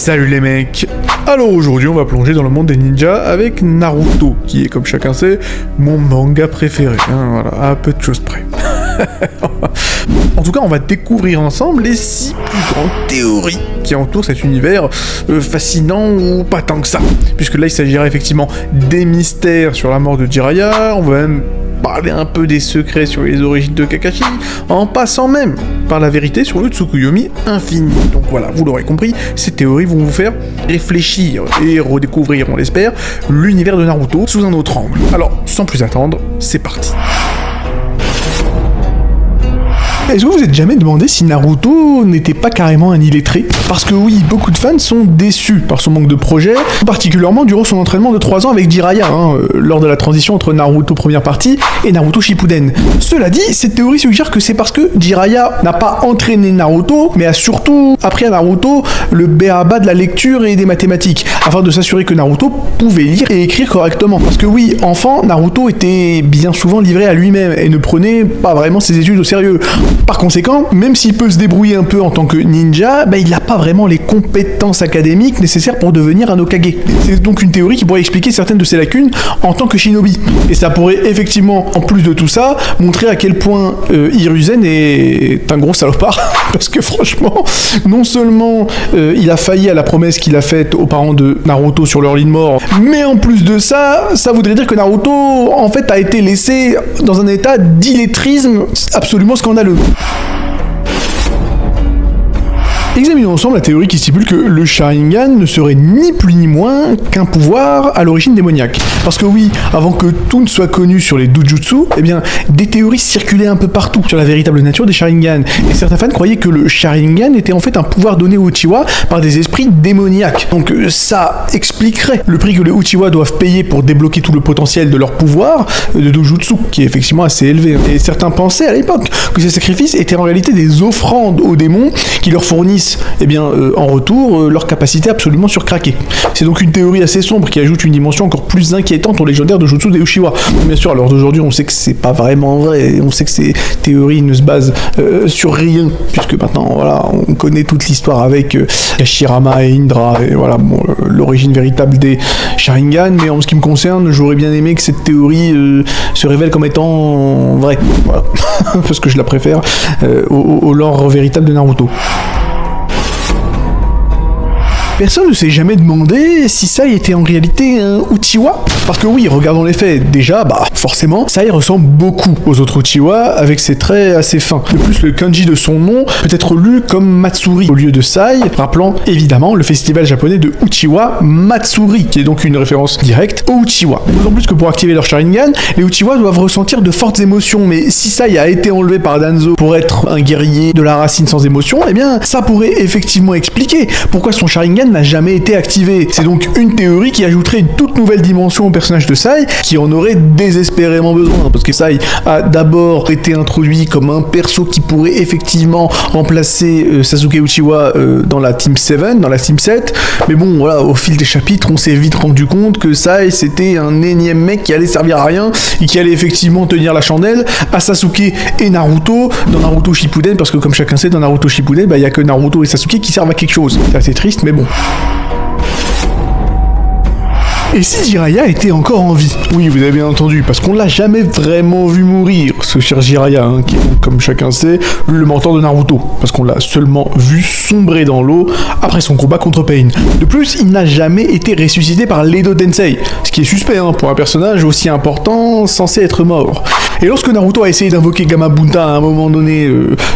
Salut les mecs. Alors aujourd'hui on va plonger dans le monde des ninjas avec Naruto, qui est comme chacun sait mon manga préféré, voilà, à peu de choses près. En tout cas on va découvrir ensemble les 6 plus grandes théories qui entourent cet univers fascinant ou pas tant que ça, puisque là il s'agira effectivement des mystères sur la mort de Jiraiya, on va même parler un peu des secrets sur les origines de Kakashi, en passant même par la vérité sur le Tsukuyomi infini. Donc voilà, vous l'aurez compris, ces théories vont vous faire réfléchir et redécouvrir, on l'espère, l'univers de Naruto sous un autre angle. Alors, sans plus attendre, c'est parti. Est-ce que vous vous êtes jamais demandé si Naruto n'était pas carrément un illettré? Parce que oui, beaucoup de fans sont déçus par son manque de projet, particulièrement durant son entraînement de 3 ans avec Jiraiya, lors de la transition entre Naruto première partie et Naruto Shippuden. Cela dit, cette théorie suggère que c'est parce que Jiraiya n'a pas entraîné Naruto, mais a surtout appris à Naruto le b.a.-ba de la lecture et des mathématiques, afin de s'assurer que Naruto pouvait lire et écrire correctement. Parce que oui, enfant, Naruto était bien souvent livré à lui-même et ne prenait pas vraiment ses études au sérieux. Par conséquent, même s'il peut se débrouiller un peu en tant que ninja, il n'a pas vraiment les compétences académiques nécessaires pour devenir un Hokage. C'est donc une théorie qui pourrait expliquer certaines de ses lacunes en tant que shinobi. Et ça pourrait effectivement, en plus de tout ça, montrer à quel point Hiruzen est un gros salopard. Parce que franchement, non seulement il a failli à la promesse qu'il a faite aux parents de Naruto sur leur lit de mort, mais en plus de ça, ça voudrait dire que Naruto, en fait, a été laissé dans un état d'illettrisme absolument scandaleux. Examinons ensemble la théorie qui stipule que le Sharingan ne serait ni plus ni moins qu'un pouvoir à l'origine démoniaque. Parce que oui, avant que tout ne soit connu sur les doujutsu, des théories circulaient un peu partout sur la véritable nature des Sharingan. Et certains fans croyaient que le Sharingan était en fait un pouvoir donné aux Uchiwa par des esprits démoniaques. Donc ça expliquerait le prix que les Uchiwa doivent payer pour débloquer tout le potentiel de leur pouvoir de doujutsu, qui est effectivement assez élevé. Et certains pensaient à l'époque que ces sacrifices étaient en réalité des offrandes aux démons qui leur fournissent en retour leur capacité absolument surcraquée. C'est donc une théorie assez sombre qui ajoute une dimension encore plus inquiétante au légendaire de Jutsu des Uchiwa. Bien sûr, à l'heure d'aujourd'hui, on sait que c'est pas vraiment vrai, on sait que ces théories ne se basent sur rien, puisque maintenant, voilà, on connaît toute l'histoire avec Hashirama et Indra, et voilà, l'origine véritable des Sharingan, mais en ce qui me concerne, j'aurais bien aimé que cette théorie se révèle comme étant vraie, voilà, parce que je la préfère au lore véritable de Naruto. Personne ne s'est jamais demandé si Sai était en réalité un Uchiwa. Parce que oui, regardons les faits. Déjà, forcément, Sai ressemble beaucoup aux autres Uchiwa avec ses traits assez fins. De plus, le kanji de son nom peut être lu comme Matsuri au lieu de Sai, rappelant évidemment le festival japonais de Uchiwa Matsuri, qui est donc une référence directe aux Uchiwa. D'autant plus que pour activer leur Sharingan, les Uchiwa doivent ressentir de fortes émotions, mais si Sai a été enlevé par Danzo pour être un guerrier de la racine sans émotion, ça pourrait effectivement expliquer pourquoi son Sharingan n'a jamais été activé. C'est donc une théorie qui ajouterait une toute nouvelle dimension au personnage de Sai, qui en aurait désespérément besoin, parce que Sai a d'abord été introduit comme un perso qui pourrait effectivement remplacer Sasuke Uchiwa dans la Team 7, dans la Team 7, mais bon, voilà, au fil des chapitres, on s'est vite rendu compte que Sai, c'était un énième mec qui allait servir à rien, et qui allait effectivement tenir la chandelle à Sasuke et Naruto, dans Naruto Shippuden, parce que comme chacun sait, dans Naruto Shippuden, il y a que Naruto et Sasuke qui servent à quelque chose. C'est assez triste, mais bon. Et si Jiraiya était encore en vie? Oui, vous avez bien entendu, parce qu'on l'a jamais vraiment vu mourir, ce cher Jiraiya, qui est donc, comme chacun sait, le mentor de Naruto, parce qu'on l'a seulement vu sombrer dans l'eau après son combat contre Pain. De plus, il n'a jamais été ressuscité par l'Edo Tensei, ce qui est suspect pour un personnage aussi important censé être mort. Et lorsque Naruto a essayé d'invoquer Gamabunta à un moment donné,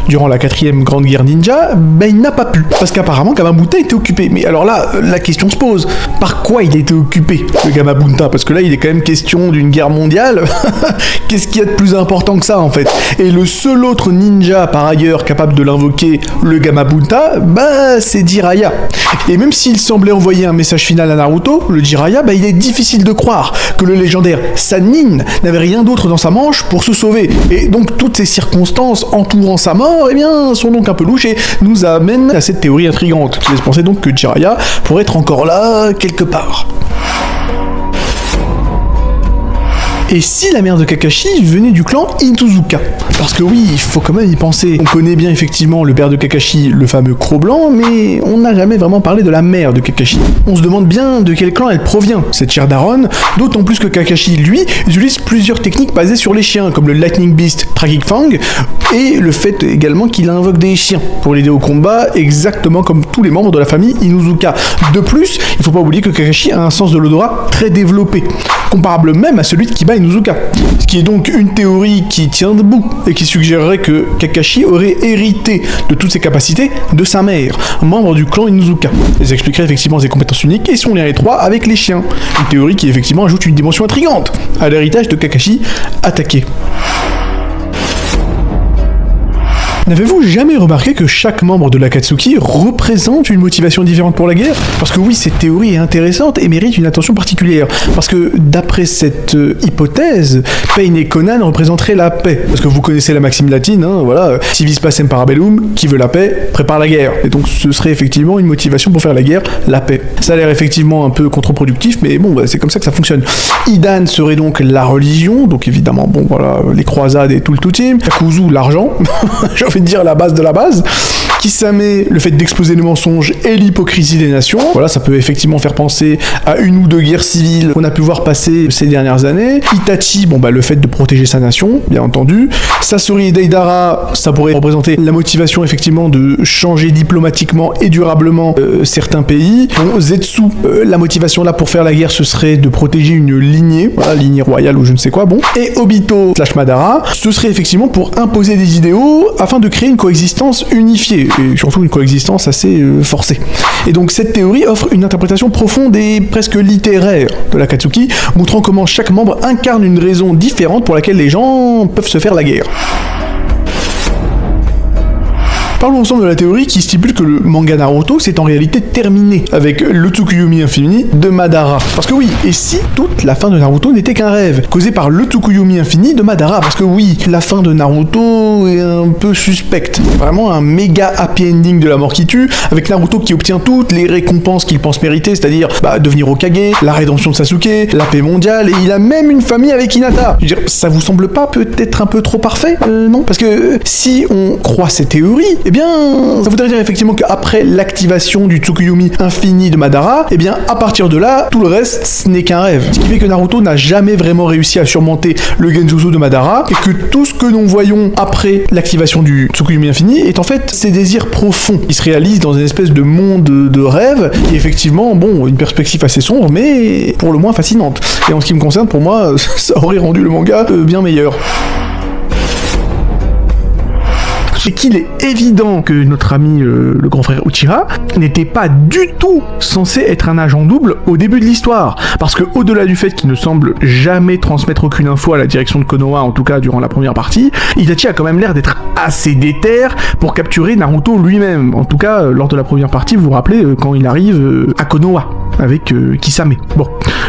durant la 4ème grande guerre ninja, il n'a pas pu, parce qu'apparemment Gamabunta était occupé. Mais alors là, la question se pose, par quoi il était occupé, le Gamabunta? Parce que là, il est quand même question d'une guerre mondiale. Qu'est-ce qu'il y a de plus important que ça, en fait? Et le seul autre ninja, par ailleurs, capable de l'invoquer, le Gamabunta, c'est Jiraiya. Et même s'il semblait envoyer un message final à Naruto, le Jiraiya, il est difficile de croire que le légendaire Sannin n'avait rien d'autre dans sa manche pour se sauver. Et donc, toutes ces circonstances entourant sa mort, sont donc un peu louches et nous amènent à cette théorie intrigante, qui laisse penser donc que Jiraiya pourrait être encore là, quelque part. Et si la mère de Kakashi venait du clan Inuzuka? Parce que oui, il faut quand même y penser. On connaît bien effectivement le père de Kakashi, le fameux Croc Blanc, mais on n'a jamais vraiment parlé de la mère de Kakashi. On se demande bien de quel clan elle provient, cette chère daronne, d'autant plus que Kakashi, lui, utilise plusieurs techniques basées sur les chiens, comme le Lightning Beast Tragic Fang, et le fait également qu'il invoque des chiens pour l'aider au combat, exactement comme tous les membres de la famille Inuzuka. De plus, il faut pas oublier que Kakashi a un sens de l'odorat très développé, comparable même à celui de Kiba Inuzuka. Ce qui est donc une théorie qui tient debout, et qui suggérerait que Kakashi aurait hérité de toutes ses capacités de sa mère, membre du clan Inuzuka. Ça expliquerait effectivement ses compétences uniques et son lien étroit avec les chiens. Une théorie qui effectivement ajoute une dimension intrigante à l'héritage de Kakashi attaqué. N'avez-vous jamais remarqué que chaque membre de l'Akatsuki représente une motivation différente pour la guerre? Parce que oui, cette théorie est intéressante et mérite une attention particulière. Parce que d'après cette hypothèse, Pain et Conan représenteraient la paix. Parce que vous connaissez la maxime latine, hein, voilà, si vis pacem parabellum, qui veut la paix, prépare la guerre. Et donc ce serait effectivement une motivation pour faire la guerre, la paix. Ça a l'air effectivement un peu contre-productif, mais bon, bah, c'est comme ça que ça fonctionne. Idan serait donc la religion, donc évidemment, bon voilà, les croisades et tout le tout-team. Yakuzu, l'argent, j'ai envie de dire la base de la base. Kisame, le fait d'exposer les mensonges et l'hypocrisie des nations. Voilà, ça peut effectivement faire penser à une ou deux guerres civiles qu'on a pu voir passer ces dernières années. Itachi, bon bah le fait de protéger sa nation, bien entendu. Sasori et Deidara, ça pourrait représenter la motivation effectivement de changer diplomatiquement et durablement certains pays. Bon, Zetsu, la motivation là pour faire la guerre, ce serait de protéger une lignée, voilà, lignée royale ou je ne sais quoi, bon. Et Obito / Madara, ce serait effectivement pour imposer des idéaux afin de créer une coexistence unifiée, et surtout une coexistence assez forcée. Et donc cette théorie offre une interprétation profonde et presque littéraire de l'Akatsuki, montrant comment chaque membre incarne une raison différente pour laquelle les gens peuvent se faire la guerre. Parlons ensemble de la théorie qui stipule que le manga Naruto s'est en réalité terminé avec le Tsukuyomi infini de Madara. Parce que oui, et si toute la fin de Naruto n'était qu'un rêve, causé par le Tsukuyomi infini de Madara? Parce que oui, la fin de Naruto est un peu suspecte. Vraiment un méga happy ending de la mort qui tue, avec Naruto qui obtient toutes les récompenses qu'il pense mériter, c'est-à-dire devenir Hokage, la rédemption de Sasuke, la paix mondiale, et il a même une famille avec Hinata. Je veux dire, ça vous semble pas peut-être un peu trop parfait? Non? Parce que si on croit cette théorie, eh bien, ça voudrait dire effectivement qu'après l'activation du Tsukuyomi infini de Madara, eh bien, à partir de là, tout le reste, ce n'est qu'un rêve. Ce qui fait que Naruto n'a jamais vraiment réussi à surmonter le Genjutsu de Madara, et que tout ce que nous voyons après l'activation du Tsukuyomi infini est en fait ses désirs profonds, qui se réalisent dans une espèce de monde de rêve, et effectivement, bon, une perspective assez sombre, mais pour le moins fascinante. Et en ce qui me concerne, pour moi, ça aurait rendu le manga bien meilleur. C'est qu'il est évident que notre ami le grand frère Uchiha n'était pas du tout censé être un agent double au début de l'histoire, parce que au-delà du fait qu'il ne semble jamais transmettre aucune info à la direction de Konoha, en tout cas durant la première partie, Itachi a quand même l'air d'être assez déter pour capturer Naruto lui-même, en tout cas lors de la première partie, vous vous rappelez, quand il arrive à Konoha avec Kisame. Bon,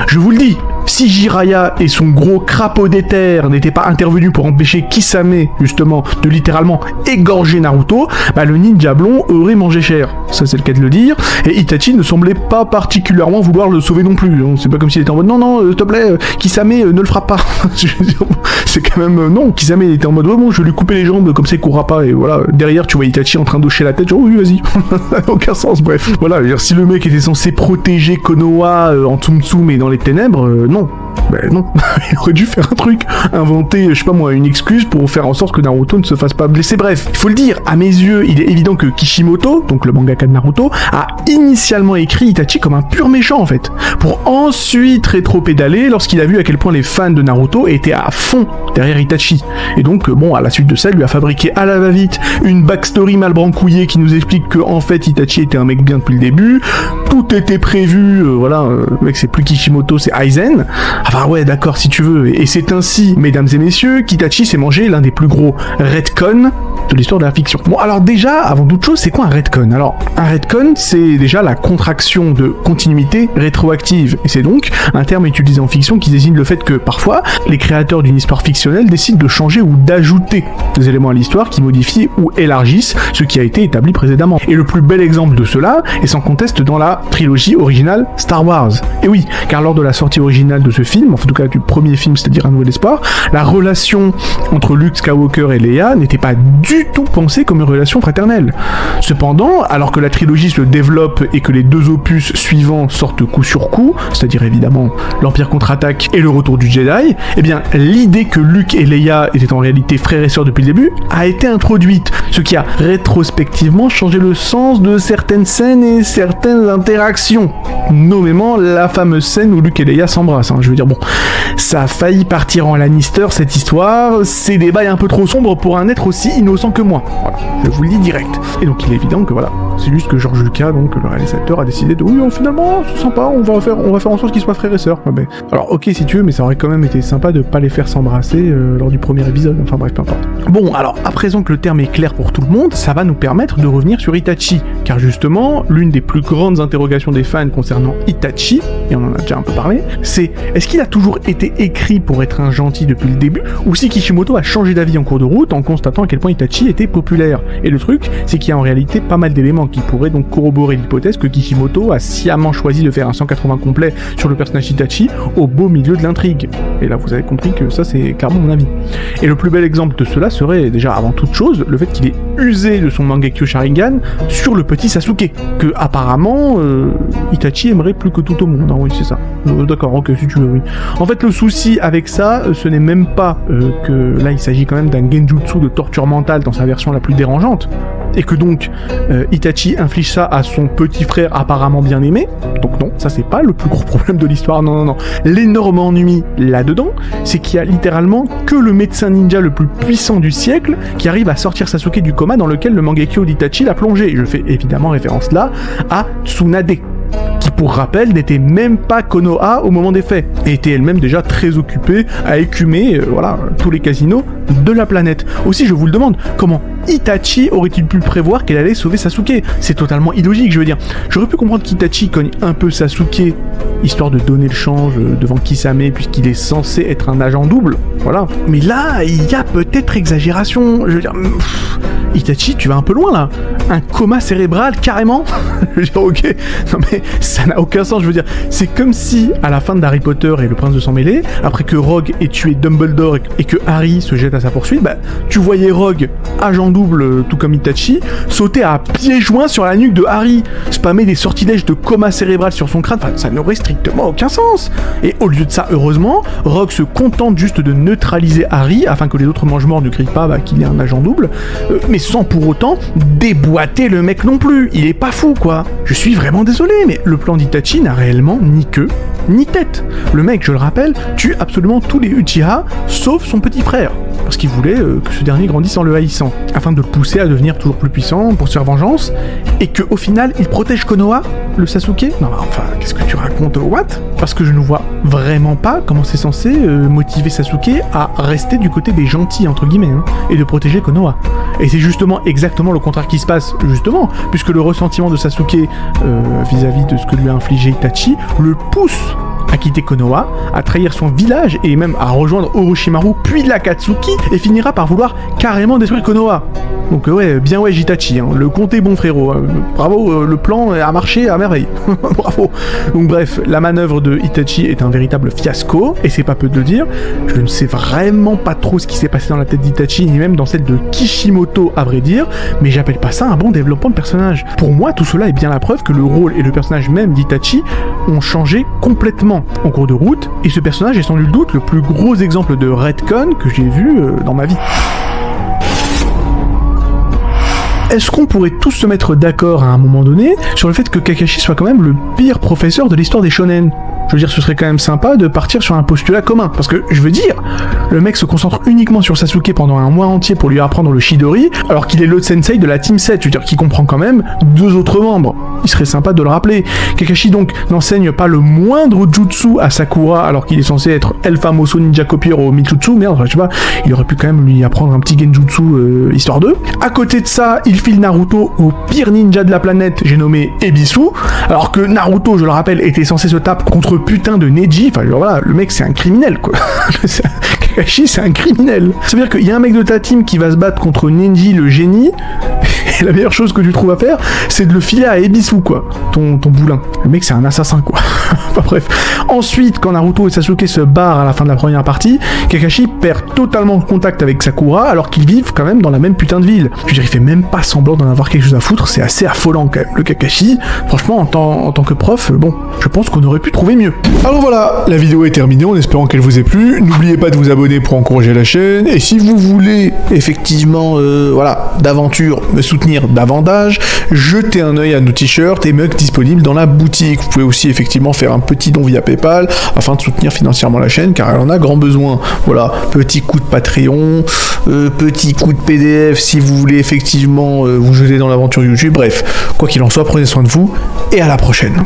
je vous le dis, si Jiraiya et son gros crapaud d'éther n'étaient pas intervenus pour empêcher Kisame, justement, de littéralement égorger Naruto, bah le ninja blond aurait mangé cher. Ça, c'est le cas de le dire. Et Itachi ne semblait pas particulièrement vouloir le sauver non plus. C'est pas comme s'il était en mode non, s'il te plaît, Kisame, ne le frappe pas. C'est quand même... non, Kisame était en mode bon, je vais lui couper les jambes, comme ça il courra pas. Et voilà, derrière, tu vois Itachi en train d'hocher la tête, genre oui, vas-y. Ça n'a aucun sens, bref. Voilà, si le mec était censé protéger Konoha en Tsum Tsum et dans les ténèbres, non. Ben non, il aurait dû faire un truc, inventer, je sais pas moi, une excuse pour faire en sorte que Naruto ne se fasse pas blesser. Bref, il faut le dire, à mes yeux, il est évident que Kishimoto, donc le mangaka de Naruto, a initialement écrit Itachi comme un pur méchant en fait, pour ensuite rétro-pédaler lorsqu'il a vu à quel point les fans de Naruto étaient à fond derrière Itachi. Et donc, bon, à la suite de ça, il lui a fabriqué à la va-vite une backstory mal brancouillée qui nous explique que en fait Itachi était un mec bien depuis le début, tout était prévu, voilà, le mec c'est plus Kishimoto, c'est Aizen. Enfin ouais, d'accord, si tu veux. Et c'est ainsi, mesdames et messieurs, qu'Itachi s'est mangé l'un des plus gros retcons de l'histoire de la fiction. Bon, alors déjà, avant toute chose, c'est quoi un retcon? Alors, un retcon, c'est déjà la contraction de continuité rétroactive. Et c'est donc un terme utilisé en fiction qui désigne le fait que, parfois, les créateurs d'une histoire fictionnelle décident de changer ou d'ajouter des éléments à l'histoire qui modifient ou élargissent ce qui a été établi précédemment. Et le plus bel exemple de cela est sans conteste dans la trilogie originale Star Wars. Et oui, car lors de la sortie originale de ce film, en tout cas du premier film, c'est-à-dire Un Nouvel Espoir, la relation entre Luke Skywalker et Leia n'était pas du tout pensée comme une relation fraternelle. Cependant, alors que la trilogie se développe et que les deux opus suivants sortent coup sur coup, c'est-à-dire évidemment l'Empire contre-attaque et le Retour du Jedi, eh bien l'idée que Luke et Leia étaient en réalité frères et sœurs depuis le début a été introduite, ce qui a rétrospectivement changé le sens de certaines scènes et certaines interactions, nommément la fameuse scène où Luke et Leia s'embrassent. Je veux dire, bon, ça a failli partir en Lannister cette histoire, c'est des bails un peu trop sombres pour un être aussi innocent que moi. Voilà, je vous le dis direct. Et donc il est évident que voilà, c'est juste que George Lucas, donc le réalisateur, a décidé de oui, finalement, c'est sympa, on va faire en sorte qu'ils soient frères et sœurs. Ouais, mais... Alors ok si tu veux, mais ça aurait quand même été sympa de pas les faire s'embrasser lors du premier épisode. Enfin bref, peu importe. Bon, alors à présent que le terme est clair pour tout le monde, ça va nous permettre de revenir sur Itachi, car justement, l'une des plus grandes interrogations des fans concernant Itachi, et on en a déjà un peu parlé, c'est est-ce qu'il a toujours été écrit pour être un gentil depuis le début, ou si Kishimoto a changé d'avis en cours de route en constatant à quel point Itachi était populaire. Et le truc, c'est qu'il y a en réalité pas mal d'éléments qui pourraient donc corroborer l'hypothèse que Kishimoto a sciemment choisi de faire un 180 complet sur le personnage Itachi au beau milieu de l'intrigue. Et là, vous avez compris que ça, c'est clairement mon avis. Et le plus bel exemple de cela serait déjà avant toute chose le fait qu'il ait usé de son Mangekyo Sharingan sur le petit Sasuke, que apparemment Itachi aimerait plus que tout au monde. Oui, c'est ça. D'accord, ok, si tu veux, oui. En fait, le souci avec ça, ce n'est même pas que là, il s'agit quand même d'un genjutsu de torture mentale dans sa version la plus dérangeante, et que donc Itachi inflige ça à son petit frère apparemment bien aimé. Donc non, ça c'est pas le plus gros problème de l'histoire, non. L'énorme ennui là-dedans, c'est qu'il y a littéralement que le médecin ninja le plus puissant du siècle qui arrive à sortir Sasuke du coma dans lequel le Mangekyo d'Itachi l'a plongé. Je fais évidemment référence là à Tsunade, qui pour rappel n'était même pas Konoha au moment des faits, et était elle-même déjà très occupée à écumer tous les casinos de la planète. Aussi je vous le demande, comment Itachi aurait-il pu prévoir qu'elle allait sauver Sasuke? C'est totalement illogique, je veux dire. J'aurais pu comprendre qu'Itachi cogne un peu Sasuke, histoire de donner le change devant Kisame, puisqu'il est censé être un agent double, voilà. Mais là, il y a peut-être exagération, je veux dire... Itachi, tu vas un peu loin là. Un coma cérébral, carrément. Je veux dire, ok, non mais ça n'a aucun sens, je veux dire. C'est comme si, à la fin d'Harry Potter et le prince de sang mêlé, après que Rogue ait tué Dumbledore et que Harry se jette à sa poursuite, tu voyais Rogue, agent double, tout comme Itachi, sauter à pieds joints sur la nuque de Harry, spammer des sortilèges de coma cérébral sur son crâne, enfin, ça n'aurait strictement aucun sens. Et au lieu de ça, heureusement, Rogue se contente juste de neutraliser Harry, afin que les autres mange-morts ne crient pas qu'il est un agent double, mais sans pour autant déboîter le mec non plus. Il est pas fou, quoi. Je suis vraiment désolé, mais le plan d'Itachi n'a réellement ni queue, ni tête. Le mec, je le rappelle, tue absolument tous les Uchiha, sauf son petit frère, parce qu'il voulait que ce dernier grandisse en le haïssant, afin de le pousser à devenir toujours plus puissant pour se faire vengeance, et qu'au final, il protège Konoha, le Sasuke. Non, enfin, qu'est-ce que tu racontes? What? Parce que je ne vois vraiment pas comment c'est censé motiver Sasuke à rester du côté des gentils, entre guillemets, et de protéger Konoha. Et c'est justement exactement le contraire qui se passe, justement, puisque le ressentiment de Sasuke vis-à-vis de ce que lui a infligé Itachi le pousse à quitter Konoha, à trahir son village et même à rejoindre Orochimaru puis l'Akatsuki, et finira par vouloir carrément détruire Konoha. Donc bien ouais Itachi, le compte est bon frérot, bravo, le plan a marché à merveille, bravo. Donc bref, la manœuvre de Itachi est un véritable fiasco, et c'est pas peu de le dire, je ne sais vraiment pas trop ce qui s'est passé dans la tête d'Itachi, ni même dans celle de Kishimoto à vrai dire, mais j'appelle pas ça un bon développement de personnage. Pour moi, tout cela est bien la preuve que le rôle et le personnage même d'Itachi ont changé complètement en cours de route, et ce personnage est sans nul doute le plus gros exemple de retcon que j'ai vu dans ma vie. Est-ce qu'on pourrait tous se mettre d'accord à un moment donné sur le fait que Kakashi soit quand même le pire professeur de l'histoire des shonen? Je veux dire, ce serait quand même sympa de partir sur un postulat commun. Parce que, je veux dire, le mec se concentre uniquement sur Sasuke pendant un mois entier pour lui apprendre le Chidori, alors qu'il est le sensei de la Team 7, je veux dire, qui comprend quand même 2 autres membres. Il serait sympa de le rappeler. Kakashi donc n'enseigne pas le moindre jutsu à Sakura, alors qu'il est censé être El Famoso Ninja Copier au Michutsu, merde, je sais pas, il aurait pu quand même lui apprendre un petit genjutsu histoire d'eux. À côté de ça, il file Naruto au pire ninja de la planète, j'ai nommé Ebisu, alors que Naruto, je le rappelle, était censé se taper contre putain de Neji, enfin voilà, le mec c'est un criminel quoi. Kakashi c'est un criminel. Ça veut dire qu'il y a un mec de ta team qui va se battre contre Neji le génie, et la meilleure chose que tu trouves à faire, c'est de le filer à Ebisu quoi, ton boulin. Le mec c'est un assassin quoi. Enfin bref. Ensuite, quand Naruto et Sasuke se barrent à la fin de la première partie, Kakashi perd totalement contact avec Sakura alors qu'ils vivent quand même dans la même putain de ville. Je veux dire, il fait même pas semblant d'en avoir quelque chose à foutre, c'est assez affolant quand même. Le Kakashi, franchement, en tant que prof, bon, je pense qu'on aurait pu trouver mieux. Alors voilà, la vidéo est terminée en espérant qu'elle vous ait plu. N'oubliez pas de vous abonner pour encourager la chaîne, et si vous voulez effectivement, voilà, d'aventure, me soutenir davantage, jetez un œil à nos t-shirts et mugs disponibles dans la boutique. Vous pouvez aussi effectivement faire un petit don via PayPal afin de soutenir financièrement la chaîne car elle en a grand besoin. Voilà, petit coup de Patreon, petit coup de PDF si vous voulez effectivement vous jeter dans l'aventure YouTube. Bref, quoi qu'il en soit, prenez soin de vous et à la prochaine.